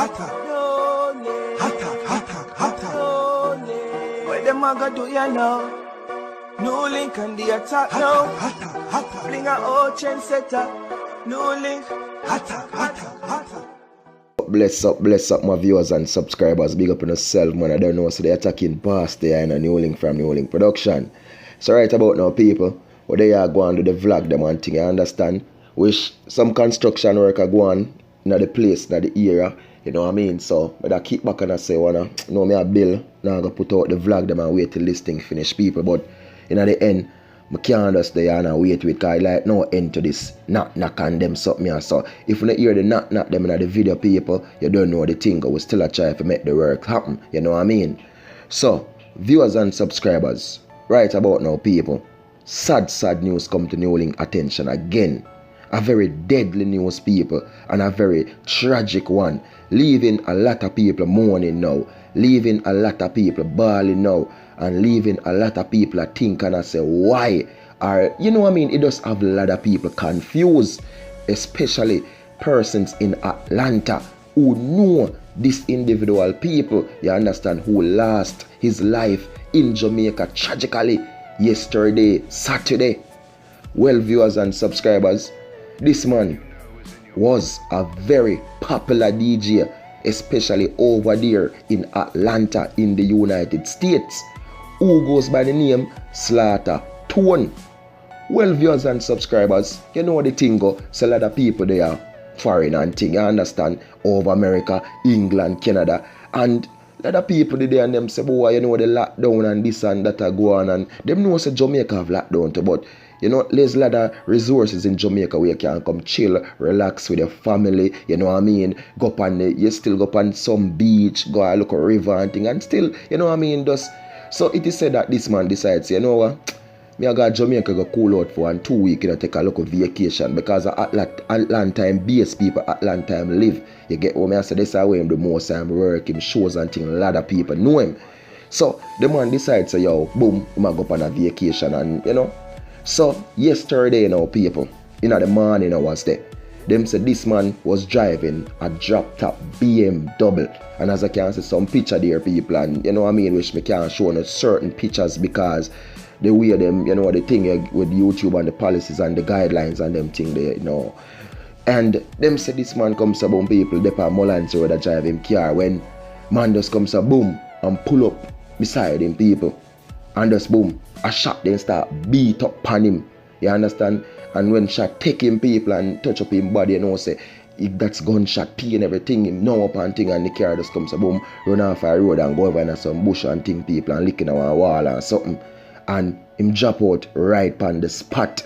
T0NE. What them a go do ya now? NEWLINK and the attack now. Bring a old chain setter. NEWLINK. Bless up my viewers and subscribers. Big up on yourself, man. I don't know, so they attacking past there in a NEWLINK from NEWLINK production. So right about now, people, what they are going to do the vlog them and thing, I understand. Wish some construction work are going in the place, in the area, you know what I mean? So but I keep back and I say, wanna know me a bill, now I'm gonna put out the vlog them and wait till this thing finish, people. But in the end, I can't just stay and wait with, because I like no end to this knock on them something here. So if you don't hear the knock them in the video, people, you don't know the thing, we still a try to make the work happen, you know what I mean? So viewers and subscribers, right about now, people, sad news come to NEWLINK attention again. A very deadly news, people, and a very tragic one, leaving a lot of people mourning now, leaving a lot of people bawling now, and leaving a lot of people think and I say why, or you know what I mean, it does have a lot of people confused, especially persons in Atlanta who know this individual, people, you understand, who lost his life in Jamaica tragically yesterday, Saturday. Well, viewers and subscribers, this man was a very popular DJ, especially over there in Atlanta in the United States, who goes by the name Slaughta T0NE. Well, viewers and subscribers, you know the thing go, so a lot of people they are foreign and thing, you understand, over America, England, Canada, and a lot of people there and them say, boy, you know the lockdown and this and that are go on, and them know say Jamaica have lockdown too, but you know, there's a lot of resources in Jamaica where you can come chill, relax with your family, you know what I mean? Go up on you still go up on some beach, go and look at a river and thing, and still, you know what I mean? Just, so it is said that this man decides, you know what? Me I got Jamaica go cool out for 2 weeks, you know, take a look at vacation, because Atlanta time base people, Atlanta time live. You get what I say? This is where him the most time work, him shows and thing, a lot of people know him. So the man decides, say, yo, boom, he might go up on a vacation and, you know. So yesterday, you know, people, in the morning I was there. Them said this man was driving a drop-top BMW. And as I can see some picture there, people, and you know what I mean, which me can't show no certain pictures because the way them, you know, the thing with YouTube and the policies and the guidelines and them thing there, you know. And them said this man comes about people, they pa Mullins Road that drive him car, when man just comes a boom and pull up beside him, people. And just boom, a shot then start beat up on him. You understand? And when shot take him, people, and touch up him body, you know, say if that's gunshot pain everything, him know up and thing, and the car just comes a boom, run off a road and go over in some bush and thing, people, and licking our wall and something. And him drop out right on the spot.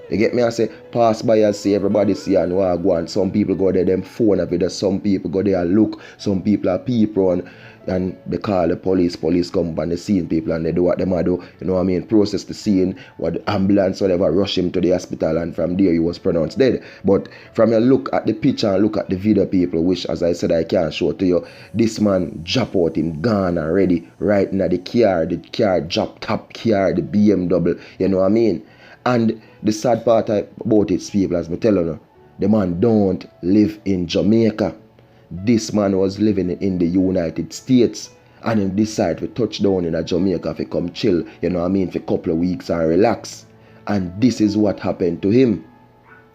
You get me? I say, pass by and see everybody see and walk go, and some people go there, them phone up with us, some people go there and look, some people are people and they call the police come on the scene, people, and they do what they might do, you know what I mean, process the scene, what the ambulance, whatever, rush him to the hospital, and from there he was pronounced dead. But from your look at the picture and look at the video, people, which as I said I can't show to you, this man drop out, him gone already, right in the car drop top car, the BMW, you know what I mean. And the sad part about it, people, as me telling you, the man don't live in Jamaica. This man was living in the United States, and he decided to touch down in Jamaica to come chill, you know what I mean, for a couple of weeks and relax. And this is what happened to him.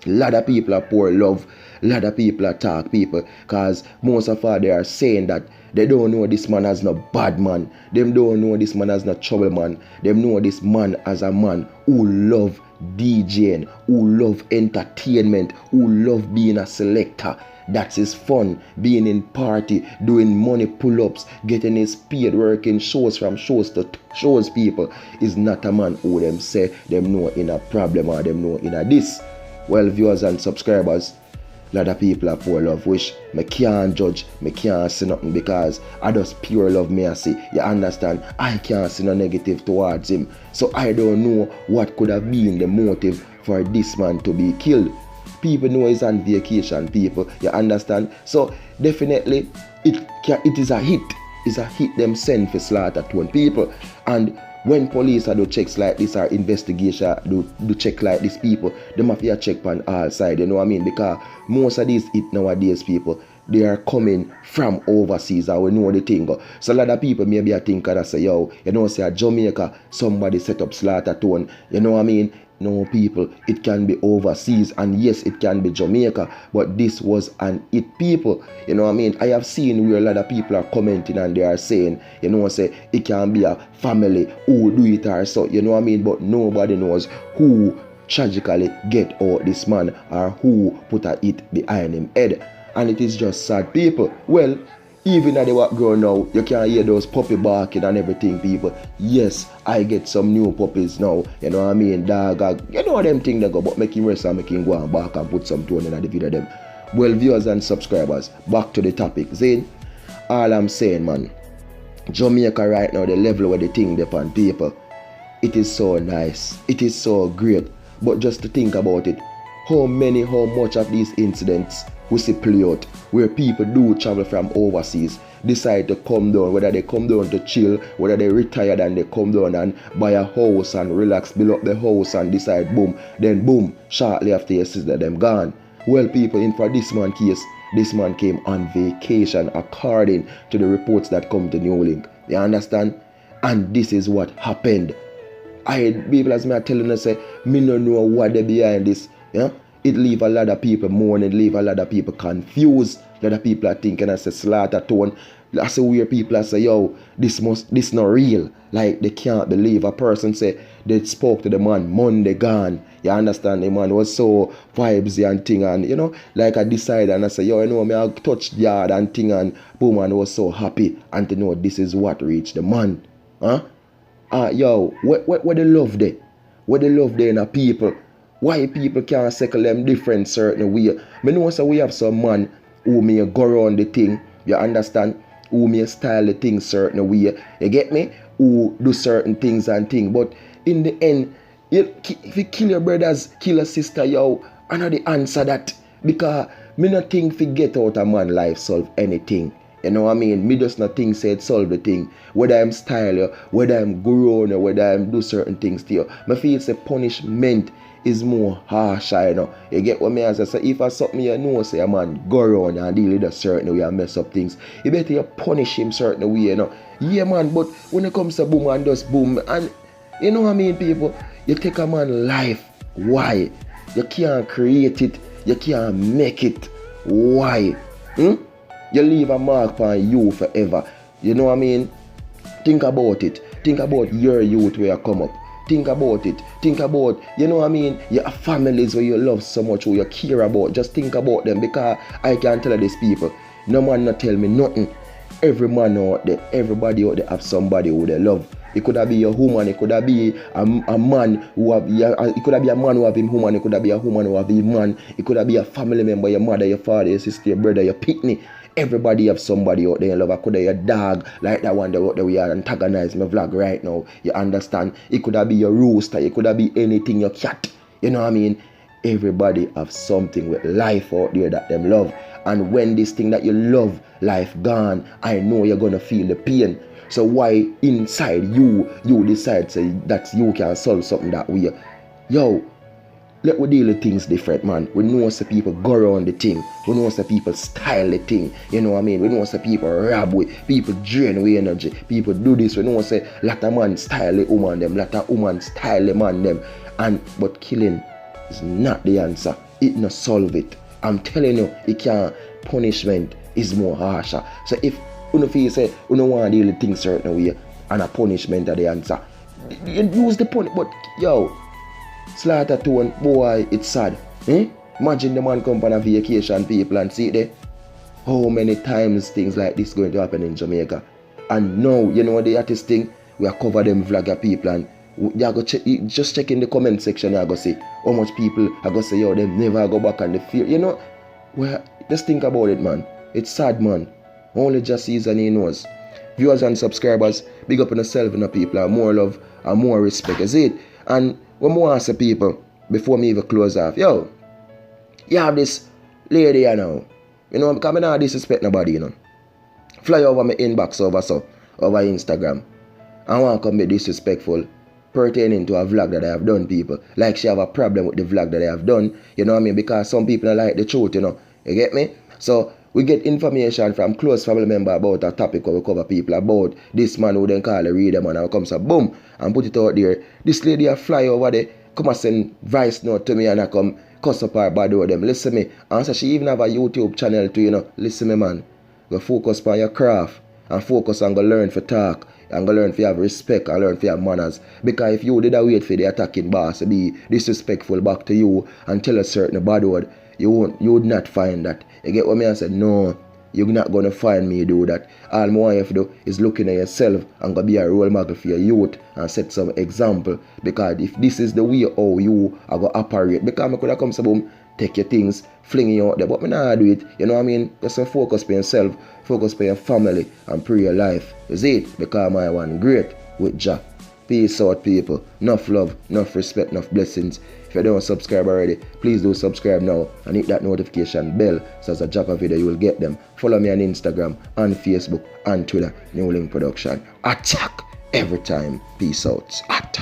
A lot of people are pour love, a lot of people attack people, because most of all they are saying that they don't know this man as no bad man. Them don't know this man as no trouble man. Them know this man as a man who love DJing, who love entertainment, who love being a selector. That's his fun, being in party, doing money pull-ups, getting his paid, working shows from shows to shows, people. Is not a man who them say them know in a problem or them know in a this. Well, viewers and subscribers, a lot of people are poor love, which me can't judge, me can't say nothing, because I just pure love me I see. You understand? I can't see no negative towards him. So I don't know what could have been the motive for this man to be killed. People know he's on vacation, people, you understand? So definitely it is a hit. It's a hit them send for Slaughta T0NE, people. And when police do checks like this or investigation do check like this, people, them have to check on all sides, you know what I mean? Because most of these hit nowadays, people, they are coming from overseas, and we know the thing. So a lot of people maybe I think that say, yo, you know, say at Jamaica, somebody set up Slaughta T0NE, you know what I mean? No, people, it can be overseas, and yes, it can be Jamaica, but this was an it, people. You know what I mean? I have seen where a lot of people are commenting and they are saying, you know, say it can be a family who do it or so, you know what I mean? But nobody knows who tragically get out this man or who put a it behind him head. And it is just sad, people. Well, even at the background now, you can hear those puppy barking and everything, people. Yes, I get some new puppies now. You know what I mean? Dog, you know them things they go, but make him rest and make him go and back and put some tone in the video them. Well, viewers and subscribers, back to the topic. Zane, all I'm saying, man, Jamaica right now, the level where the thing depend, people, it is so nice. It is so great. But just to think about it, how much of these incidents we see play out where people do travel from overseas, decide to come down, whether they come down to chill, whether they retired and they come down and buy a house and relax, build up the house and decide boom, then boom, shortly after you see that them gone. Well, people, in for this man case, this man came on vacation according to the reports that come to NEWLINK. You understand? And this is what happened. People as me are telling us, say, me no know what they behind this. Yeah? It leave a lot of people mourning, leave a lot of people confused. A lot of people are thinking, I say, Slaughta T0NE. I say, weird people, I say, yo, this not real. Like, they can't believe. A person say, they spoke to the man, Monday gone. You understand? The man was so vibesy and thing, and, you know, like I decided, and I say, yo, you know, me I touched the yard and thing, and boom, and I was so happy. And to know this is what reached the man. Huh? Yo, where the love there? Where the love there in the people? Why people can't settle them different certain way? Me know so we have some man who may go around the thing, you understand? Who may style the thing certain way, you get me? Who do certain things and thing. But in the end, if you kill your brothers, kill your sister, yo, I know the answer that. Because me not think fi get out a man life solve anything. You know what I mean? Me just not think say it solve the thing. Whether I'm style, whether I'm grown, or whether I'm do certain things to you. Me feel say punishment is more harsh, you know. You get what me as I say? If I something you know, say a man go around and deal with a certain way and mess up things, you better you punish him certain way, you know. Yeah, man, but when it comes to boom and just boom, and you know what I mean, people? You take a man life. Why? You can't create it. You can't make it. Why? You leave a mark on you forever. You know what I mean? Think about it. Think about your youth where you come up. Think about it. Think about, you know what I mean? Your families where you love so much, who you care about. Just think about them, because I can tell these people, no man not tell me nothing. Every man out there, everybody out there have somebody who they love. It could be a woman, it could be a man who have, it could be a man who have him woman, it could be a woman who have him man, it could be a family member, your mother, your father, your sister, your brother, your pitney. Everybody have somebody out there you love. It could be your dog, like that one that we are antagonizing my vlog right now. You understand? It could be your rooster, it could be anything, your cat. You know what I mean? Everybody have something with life out there that them love. And when this thing that you love, life gone, I know you're gonna feel the pain. So why inside you decide say that you can solve something that way? Yo, let we deal with things different, man. We know some people go around the thing. We know some people style the thing. You know what I mean? We know some people rob with, people drain with energy. People do this. We know say lot of man style the woman them, lot of woman style the man them. But killing is not the answer. It not solve it. I'm telling you, it can't. Punishment is more harsher. So if you feel say you don't want to deal with things certain way and a punishment are the answer, you use the punishment. But yo, Slaughta T0NE, boy, it's sad. Imagine the man come on a vacation, people, and see there how many times things like this going to happen in Jamaica. And now, you know the artist thing, we are cover them vlogger people, and you go just check in the comment section, you go see how much people are going to say, yo, they never go back on the field. You know, well, just think about it, man. It's sad, man. Only just sees and he knows. Viewers and subscribers, big up on yourself and the people, and more love and more respect. You see it? And when I ask the people, before me even close off, yo, you have this lady here now. You know, because I don't disrespect nobody, you know. Fly over my inbox over Instagram. I want to come be disrespectful pertaining to a vlog that I have done, people. Like she have a problem with the vlog that I have done, you know what I mean? Because some people don't like the truth, you know. You get me? So We get information from close family member about a topic where we cover people about this man who then call a reader man and comes up boom and put it out there. This lady a fly over there, come and send voice note to me and I come cuss up her body with them. Listen me. And so she even have a YouTube channel too, Listen me man. Go focus on your craft and focus on go learn for talk and go learn for have respect and learn for have manners. Because if you did a wait for the attacking boss to be disrespectful back to you and tell a certain bad word, you would not find that. You get what me I said? No, you're not gonna find me do that. All I want you to do is looking at yourself and go be a role model for your youth and set some example. Because if this is the way how you are gonna operate, because I could have come to boom, take your things, fling you out there, but me not do it. You know what I mean? Just focus on yourself, focus on your family, and pray your life. You see it? Because I want great with Jah. Peace out, people. Enough love, enough respect, enough blessings. If you don't subscribe already, please do subscribe now and hit that notification bell so as I drop a video you will get them. Follow me on Instagram, on Facebook, and Twitter, NEWLINK Production. Attack every time. Peace out. Attack.